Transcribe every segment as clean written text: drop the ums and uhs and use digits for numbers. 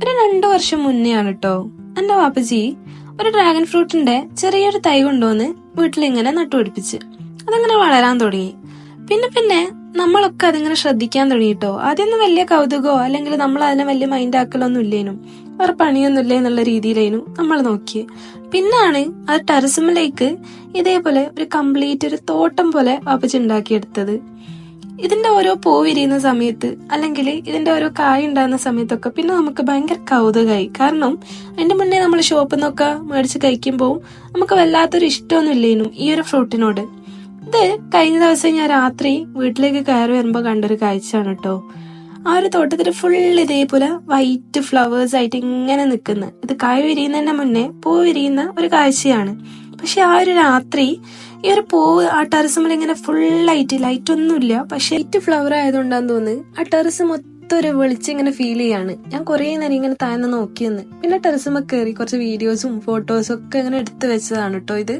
ഒരു 2 വർഷം മുന്നേ ആണ് കേട്ടോ എന്റെ വാപ്പച്ചി ഒരു ഡ്രാഗൺ ഫ്രൂട്ടിന്റെ ചെറിയൊരു തൈ കൊണ്ടുവന്ന് വീട്ടിലിങ്ങനെ നട്ടുപിടിപ്പിച്ച് അതങ്ങനെ വളരാൻ തുടങ്ങി. പിന്നെ പിന്നെ നമ്മളൊക്കെ അതിങ്ങനെ ശ്രദ്ധിക്കാൻ തുടങ്ങിട്ടോ. ആദ്യമൊന്നും വലിയ കൗതുകോ അല്ലെങ്കിൽ നമ്മൾ അതിനെ വലിയ മൈൻഡ് ആക്കലൊന്നും ഇല്ലേനും, വേറെ പണിയൊന്നും ഇല്ലേ എന്നുള്ള രീതിയിലേനു നമ്മൾ നോക്കിയേ. പിന്നാണ് അത് ടെറസുമ്മലേക്ക് ഇതേപോലെ ഒരു കംപ്ലീറ്റ് ഒരു തോട്ടം പോലെ വാപ്പച്ചി ഉണ്ടാക്കിയെടുത്തത്. ഇതിന്റെ ഓരോ പൂ വിരിയുന്ന സമയത്ത് അല്ലെങ്കിൽ ഇതിന്റെ ഓരോ കായ് ഉണ്ടാകുന്ന സമയത്തൊക്കെ പിന്നെ നമുക്ക് ഭയങ്കര കൗതുകമായി. കാരണം അതിന്റെ മുന്നേ നമ്മൾ ഷോപ്പിൽ നിന്നൊക്കെ മേടിച്ച് കഴിക്കുമ്പോൾ നമുക്ക് വല്ലാത്തൊരു ഇഷ്ടമൊന്നും ഇല്ലേനും ഈ ഒരു ഫ്രൂട്ടിനോട്. ഇത് കഴിഞ്ഞ ദിവസം ഞാൻ രാത്രി വീട്ടിലേക്ക് കയറി വരുമ്പോ കണ്ടൊരു കാഴ്ചയാണ് കേട്ടോ. ആ ഒരു തോട്ടത്തിൽ ഫുൾ ഇതേപോലെ വൈറ്റ് ഫ്ലവേഴ്സ് ആയിട്ട് ഇങ്ങനെ നിൽക്കുന്ന, ഇത് കായ് വിരിയുന്നതിന്റെ മുന്നേ പൂ വിരിയുന്ന ഒരു കാഴ്ചയാണ്. പക്ഷെ ആ ഒരു രാത്രി ഈ ഒരു പൂവ് ആ ടെറസുമ്മൽ ഇങ്ങനെ ഫുള്ളായിട്ട് ലൈറ്റ് ഒന്നുമില്ല, പക്ഷെ ലൈറ്റ് ഫ്ലവർ ആയതുകൊണ്ടാന്ന് തോന്നുന്നു ആ ടെറസ് മൊത്തം ഒരു വെളിച്ചം ഇങ്ങനെ ഫീൽ ചെയ്യാണ്. ഞാൻ കുറെ നേരം ഇങ്ങനെ താഴ്ന്ന് നോക്കിയെന്ന്. പിന്നെ ടെറസുമ്മ കയറി കുറച്ച് വീഡിയോസും ഫോട്ടോസും ഒക്കെ ഇങ്ങനെ എടുത്തു വെച്ചതാണ് കേട്ടോ.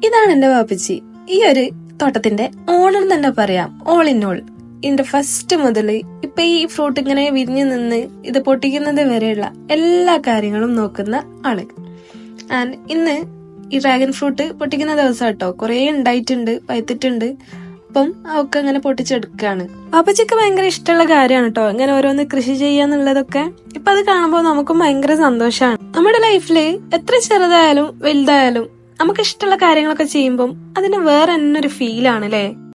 ഇതാണ് എന്റെ വാപ്പച്ചി, ഈ ഒരു തോട്ടത്തിന്റെ ഓണർ തന്നെ പറയാം. ഓൾ ഇൻ ഓൾ ഇതിന്റെ ഫസ്റ്റ് മുതൽ ഇപ്പൊ ഈ ഫ്രൂട്ട് ഇങ്ങനെ വിരിഞ്ഞു നിന്ന് ഇത് പൊട്ടിക്കുന്നത് വരെയുള്ള എല്ലാ കാര്യങ്ങളും നോക്കുന്ന ആള്. ആൻഡ് ഇന്ന് ഈ ഡ്രാഗൺ ഫ്രൂട്ട് പൊട്ടിക്കുന്ന ദിവസം കേട്ടോ. കുറെ ഉണ്ടായിട്ടുണ്ട്, പഴുത്തിട്ടുണ്ട്. അപ്പം അവക്ക് അങ്ങനെ പൊട്ടിച്ചെടുക്കാണ്. പാപ്പച്ചിക്ക് ഭയങ്കര ഇഷ്ടമുള്ള കാര്യമാണ് കേട്ടോ ഇങ്ങനെ ഓരോന്ന് കൃഷി ചെയ്യാന്നുള്ളതൊക്കെ. ഇപ്പൊ അത് കാണുമ്പോൾ നമുക്കും ഭയങ്കര സന്തോഷമാണ്. നമ്മുടെ ലൈഫില് എത്ര ചെറുതായാലും വലുതായാലും നമുക്ക് ഇഷ്ടമുള്ള കാര്യങ്ങളൊക്കെ ചെയ്യുമ്പോൾ അതിന് വേറെ തന്നെ ഒരു ഫീലാണ് അല്ലേ.